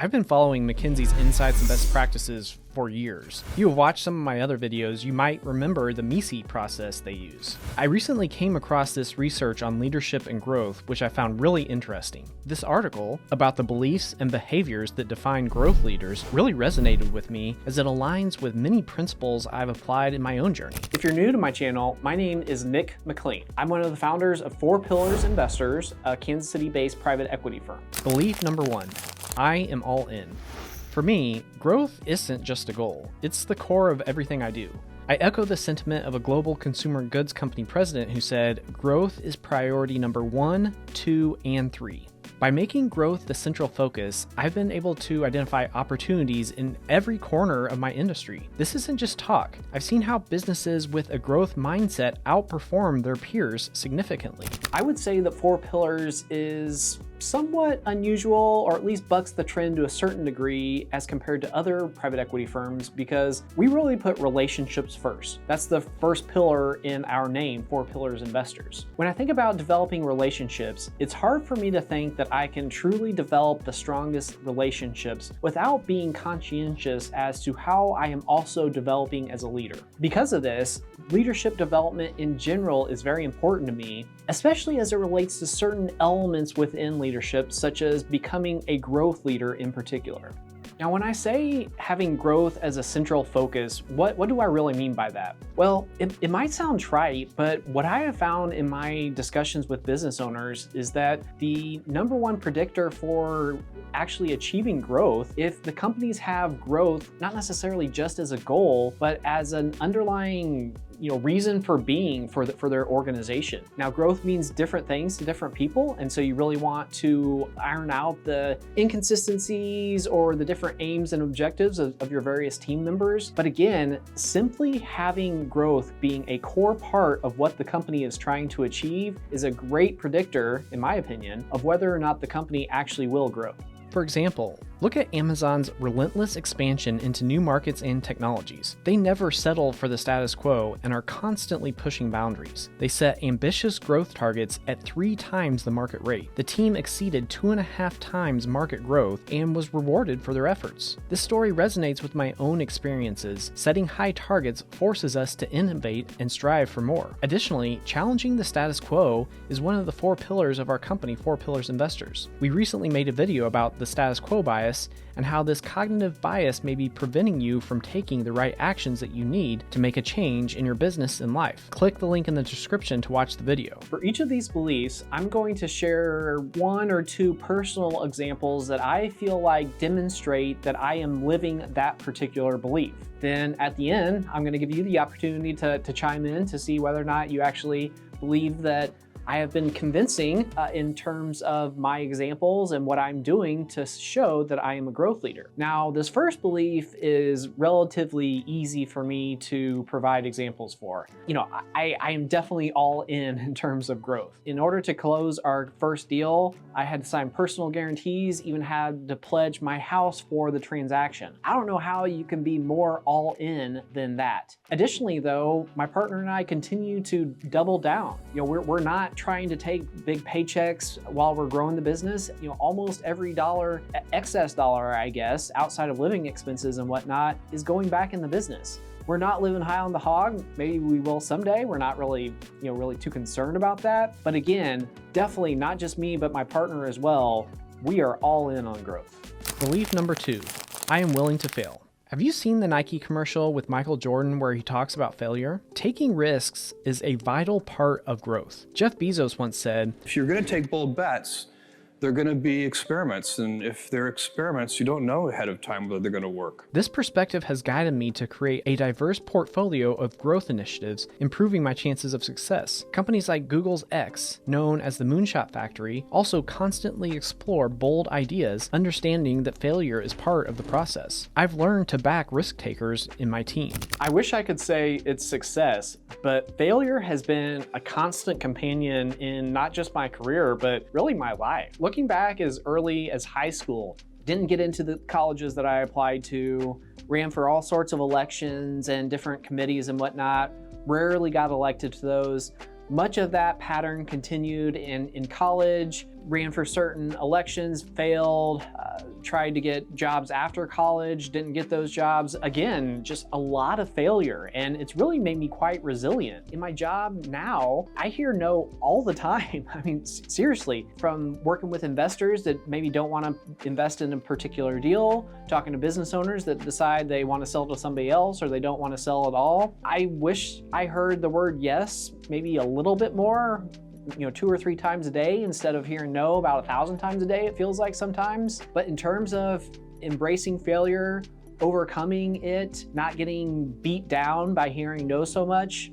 I've been following McKinsey's insights and best practices for years. If you have watched some of my other videos, you might remember the MECE process they use. I recently came across this research on leadership and growth, which I found really interesting. This article about the beliefs and behaviors that define growth leaders really resonated with me as it aligns with many principles I've applied in my own journey. If you're new to my channel, my name is Nick McLean. I'm one of the founders of 4 Pillars Investors, a Kansas City-based private equity firm. Belief number 1, I am all in. For me, growth isn't just a goal, it's the core of everything I do. I echo the sentiment of a global consumer goods company president who said, growth is priority number 1, 2, and 3. By making growth the central focus, I've been able to identify opportunities in every corner of my industry. This isn't just talk. I've seen how businesses with a growth mindset outperform their peers significantly. I would say that 4 Pillars is somewhat unusual, or at least bucks the trend to a certain degree as compared to other private equity firms, because we really put relationships first. That's the first pillar in our name, 4 Pillars Investors. When I think about developing relationships, it's hard for me to think that I can truly develop the strongest relationships without being conscientious as to how I am also developing as a leader. Because of this, leadership development in general is very important to me, especially as it relates to certain elements within leadership, such as becoming a growth leader in particular. Now, when I say having growth as a central focus, what do I really mean by that? Well, it might sound trite, but what I have found in my discussions with business owners is that the number 1 predictor for actually achieving growth, if the companies have growth, not necessarily just as a goal, but as an underlying reason for being for their organization. Now, growth means different things to different people, and so you really want to iron out the inconsistencies or the different aims and objectives of your various team members. But again, simply having growth being a core part of what the company is trying to achieve is a great predictor, in my opinion, of whether or not the company actually will grow. For example, look at Amazon's relentless expansion into new markets and technologies. They never settle for the status quo and are constantly pushing boundaries. They set ambitious growth targets at 3 times the market rate. The team exceeded 2.5 times market growth and was rewarded for their efforts. This story resonates with my own experiences. Setting high targets forces us to innovate and strive for more. Additionally, challenging the status quo is one of the 4 pillars of our company, 4 Pillars Investors. We recently made a video about the status quo bias and how this cognitive bias may be preventing you from taking the right actions that you need to make a change in your business and life. Click the link in the description to watch the video. For each of these beliefs, I'm going to share 1 or 2 personal examples that I feel like demonstrate that I am living that particular belief. Then at the end, I'm going to give you the opportunity to chime in to see whether or not you actually believe that I have been convincing in terms of my examples and what I'm doing to show that I am a growth leader. Now, this first belief is relatively easy for me to provide examples for. I am definitely all in terms of growth. In order to close our first deal, I had to sign personal guarantees, even had to pledge my house for the transaction. I don't know how you can be more all in than that. Additionally, though, my partner and I continue to double down. We're not trying to take big paychecks while we're growing the business. Almost every excess dollar, I guess, outside of living expenses and whatnot, is going back in the business. We're not living high on the hog. Maybe we will someday. We're not really too concerned about that. But again, definitely not just me, but my partner as well. We are all in on growth. Belief number 2, I am willing to fail. Have you seen the Nike commercial with Michael Jordan where he talks about failure? Taking risks is a vital part of growth. Jeff Bezos once said, if you're going to take bold bets, they're going to be experiments, and if they're experiments, you don't know ahead of time whether they're going to work. This perspective has guided me to create a diverse portfolio of growth initiatives, improving my chances of success. Companies like Google's X, known as the Moonshot Factory, also constantly explore bold ideas, understanding that failure is part of the process. I've learned to back risk takers in my team. I wish I could say it's success, but failure has been a constant companion in not just my career, but really my life. Looking back as early as high school, didn't get into the colleges that I applied to, ran for all sorts of elections and different committees and whatnot, rarely got elected to those. Much of that pattern continued in college, ran for certain elections, failed, tried to get jobs after college, didn't get those jobs. Again, just a lot of failure, and it's really made me quite resilient. In my job now, I hear no all the time. I mean, seriously, from working with investors that maybe don't want to invest in a particular deal, talking to business owners that decide they want to sell to somebody else or they don't want to sell at all. I wish I heard the word yes maybe a little bit more, 2 or 3 times a day instead of hearing no about 1,000 times a day, it feels like sometimes. But in terms of embracing failure, overcoming it, not getting beat down by hearing no so much,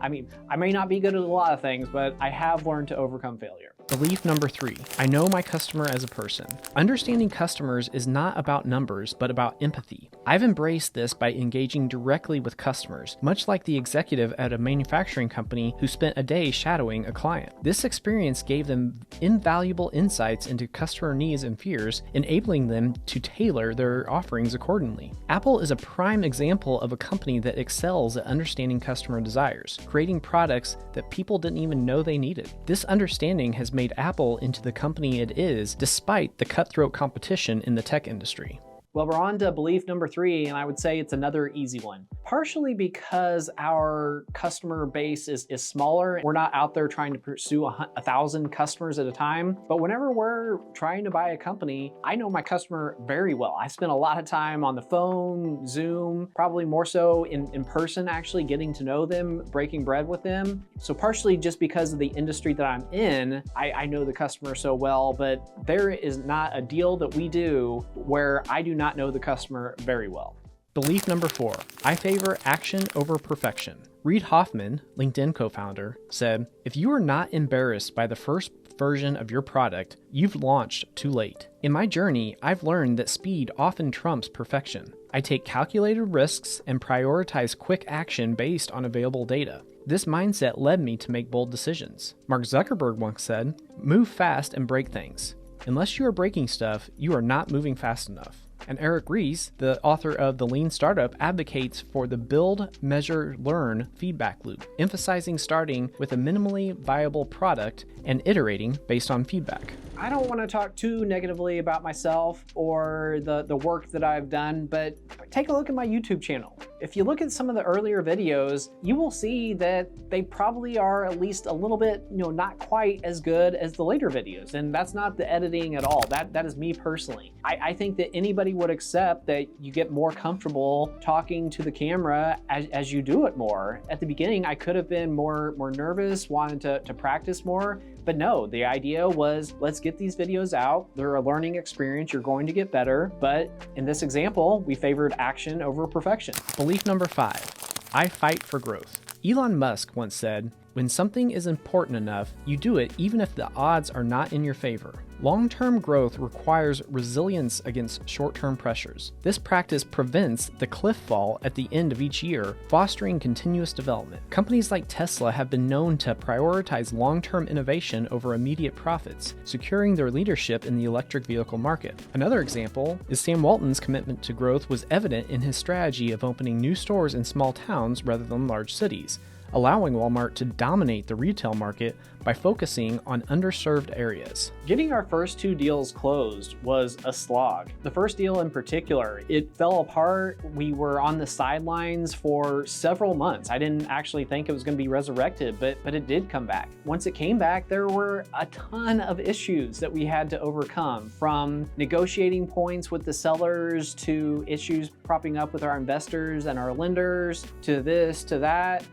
I mean, I may not be good at a lot of things, but I have learned to overcome failure. Belief number 3, I know my customer as a person. Understanding customers is not about numbers, but about empathy. I've embraced this by engaging directly with customers, much like the executive at a manufacturing company who spent a day shadowing a client. This experience gave them invaluable insights into customer needs and fears, enabling them to tailor their offerings accordingly. Apple is a prime example of a company that excels at understanding customer desires, creating products that people didn't even know they needed. This understanding has made Apple into the company it is, despite the cutthroat competition in the tech industry. Well, we're on to belief number 3, and I would say it's another easy one. Partially because our customer base is smaller. We're not out there trying to pursue 1,000 customers at a time. But whenever we're trying to buy a company, I know my customer very well. I spend a lot of time on the phone, Zoom, probably more so in person, actually getting to know them, breaking bread with them. So partially just because of the industry that I'm in, I know the customer so well, but there is not a deal that we do where I do not know the customer very well. Belief number 4, I favor action over perfection. Reid Hoffman, LinkedIn co-founder, said, if you are not embarrassed by the first version of your product, you've launched too late. In my journey, I've learned that speed often trumps perfection. I take calculated risks and prioritize quick action based on available data. This mindset led me to make bold decisions. Mark Zuckerberg once said, move fast and break things. Unless you are breaking stuff, you are not moving fast enough. And Eric Ries, the author of The Lean Startup, advocates for the build, measure, learn feedback loop, emphasizing starting with a minimally viable product and iterating based on feedback. I don't want to talk too negatively about myself or the work that I've done, but take a look at my YouTube channel. If you look at some of the earlier videos, you will see that they probably are at least a little bit, not quite as good as the later videos. And that's not the editing at all. That is me personally. I think that anybody would accept that you get more comfortable talking to the camera as you do it more. At the beginning, I could have been more nervous, wanted to practice more. But no, the idea was, let's get these videos out. They're a learning experience. You're going to get better. But in this example, we favored action over perfection. Belief number 5, I fight for growth. Elon Musk once said, when something is important enough, you do it even if the odds are not in your favor. Long-term growth requires resilience against short-term pressures. This practice prevents the cliff fall at the end of each year, fostering continuous development. Companies like Tesla have been known to prioritize long-term innovation over immediate profits, securing their leadership in the electric vehicle market. Another example is Sam Walton's commitment to growth was evident in his strategy of opening new stores in small towns rather than large cities, allowing Walmart to dominate the retail market by focusing on underserved areas. Getting our first 2 deals closed was a slog. The first deal in particular, it fell apart. We were on the sidelines for several months. I didn't actually think it was going to be resurrected, but it did come back. Once it came back, there were a ton of issues that we had to overcome, from negotiating points with the sellers to issues propping up with our investors and our lenders to this, to that.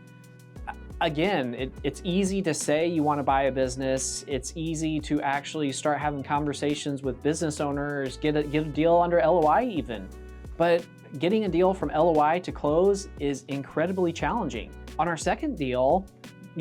Again, it's easy to say you want to buy a business. It's easy to actually start having conversations with business owners, get a deal under LOI even. But getting a deal from LOI to close is incredibly challenging. On our second deal,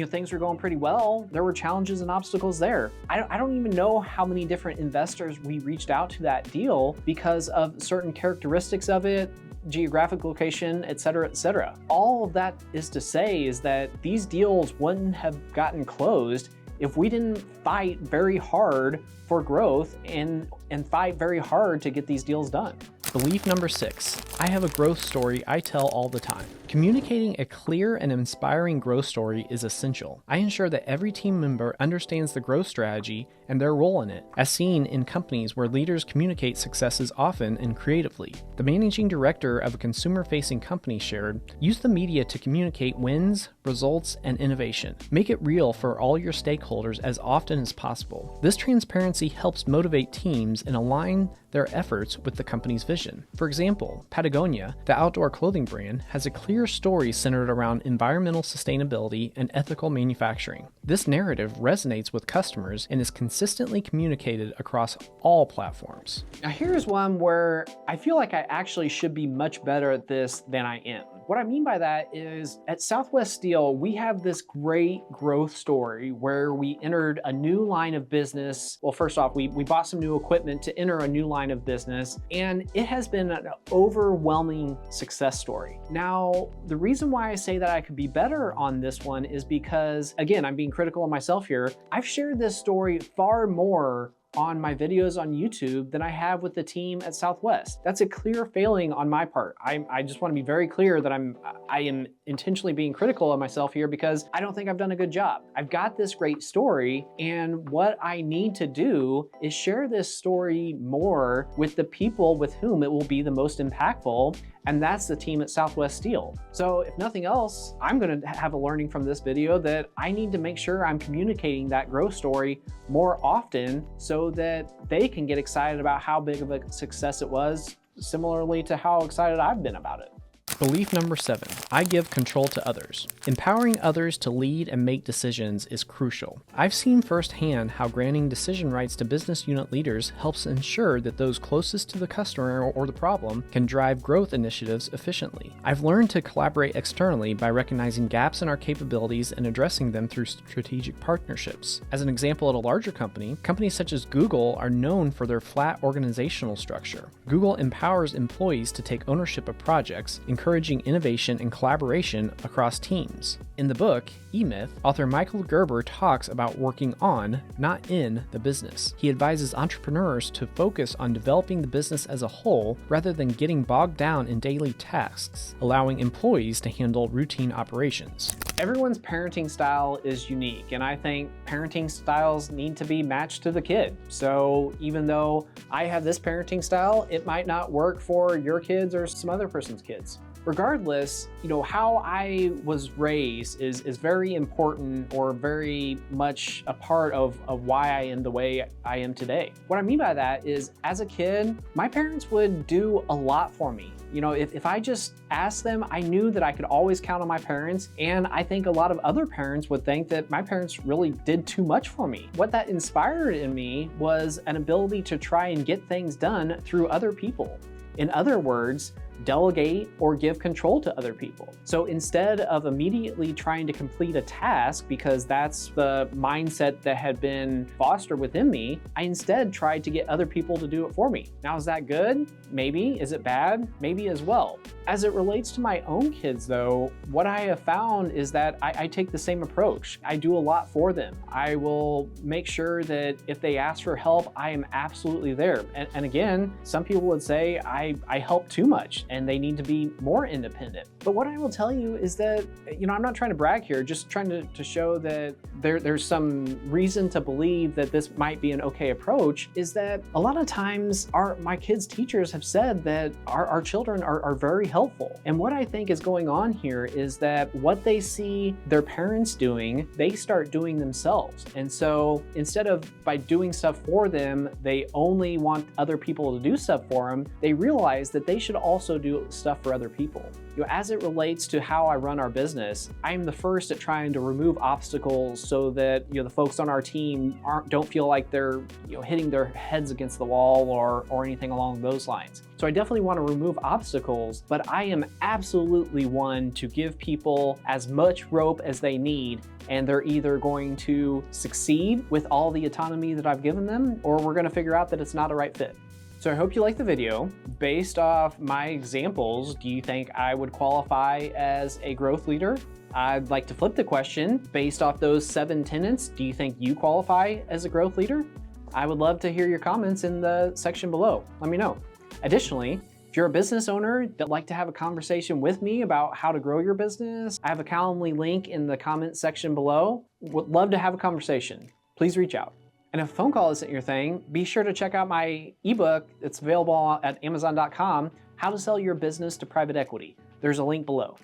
things were going pretty well. There were challenges and obstacles there. I don't even know how many different investors we reached out to that deal because of certain characteristics of it, geographic location, et cetera, et cetera. All of that is to say is that these deals wouldn't have gotten closed if we didn't fight very hard for growth and and fight very hard to get these deals done. Belief number 6, I have a growth story I tell all the time. Communicating a clear and inspiring growth story is essential. I ensure that every team member understands the growth strategy and their role in it, as seen in companies where leaders communicate successes often and creatively. The managing director of a consumer-facing company shared, use the media to communicate wins, results, and innovation. Make it real for all your stakeholders as often as possible. This transparency helps motivate teams and align their efforts with the company's vision. For example, Patagonia, the outdoor clothing brand, has a clear story centered around environmental sustainability and ethical manufacturing. This narrative resonates with customers and is consistently communicated across all platforms. Now here's one where I feel like I actually should be much better at this than I am. What I mean by that is at Southwest Steel, we have this great growth story where we entered a new line of business. Well, first off, we bought some new equipment to enter a new line of business, and it has been an overwhelming success story. Now, the reason why I say that I could be better on this one is because, again, I'm being critical of myself here. I've shared this story far more on my videos on YouTube than I have with the team at Southwest. That's a clear failing on my part. I just want to be very clear that I am intentionally being critical of myself here because I don't think I've done a good job. I've got this great story, and what I need to do is share this story more with the people with whom it will be the most impactful, and that's the team at Southwest Steel. So if nothing else, I'm gonna have a learning from this video that I need to make sure I'm communicating that growth story more often so that they can get excited about how big of a success it was, similarly to how excited I've been about it. Belief number 7, I give control to others. Empowering others to lead and make decisions is crucial. I've seen firsthand how granting decision rights to business unit leaders helps ensure that those closest to the customer or the problem can drive growth initiatives efficiently. I've learned to collaborate externally by recognizing gaps in our capabilities and addressing them through strategic partnerships. As an example, at a larger company, companies such as Google are known for their flat organizational structure. Google empowers employees to take ownership of projects, encouraging innovation and collaboration across teams. In the book, E-Myth, author Michael Gerber talks about working on, not in, the business. He advises entrepreneurs to focus on developing the business as a whole rather than getting bogged down in daily tasks, allowing employees to handle routine operations. Everyone's parenting style is unique, and I think parenting styles need to be matched to the kid. So even though I have this parenting style, it might not work for your kids or some other person's kids. Regardless, how I was raised is very important, or very much a part of why I am the way I am today. What I mean by that is, as a kid, my parents would do a lot for me. If I just asked them, I knew that I could always count on my parents, and I think a lot of other parents would think that my parents really did too much for me. What that inspired in me was an ability to try and get things done through other people. In other words, delegate or give control to other people. So instead of immediately trying to complete a task, because that's the mindset that had been fostered within me, I instead tried to get other people to do it for me. Now, is that good? Maybe. Is it bad? Maybe as well. As it relates to my own kids though, what I have found is that I take the same approach. I do a lot for them. I will make sure that if they ask for help, I am absolutely there. And again, some people would say I help too much and they need to be more independent. But what I will tell you is that, I'm not trying to brag here, just trying to show that there's some reason to believe that this might be an okay approach, is that a lot of times my kids' teachers have said that our children are very helpful. And what I think is going on here is that what they see their parents doing, they start doing themselves. And so instead of by doing stuff for them, they only want other people to do stuff for them, they realize that they should also do stuff for other people. As it relates to how I run our business, I'm the first at trying to remove obstacles so that the folks on our team don't feel like they're hitting their heads against the wall or anything along those lines. So I definitely want to remove obstacles, but I am absolutely one to give people as much rope as they need, and they're either going to succeed with all the autonomy that I've given them, or we're going to figure out that it's not a right fit. So I hope you liked the video. Based off my examples, do you think I would qualify as a growth leader? I'd like to flip the question. Based off those 7 tenets, do you think you qualify as a growth leader? I would love to hear your comments in the section below. Let me know. Additionally, if you're a business owner that'd like to have a conversation with me about how to grow your business, I have a Calendly link in the comment section below. Would love to have a conversation. Please reach out. And if a phone call isn't your thing, be sure to check out my ebook. It's available at Amazon.com, How to Sell Your Business to Private Equity. There's a link below.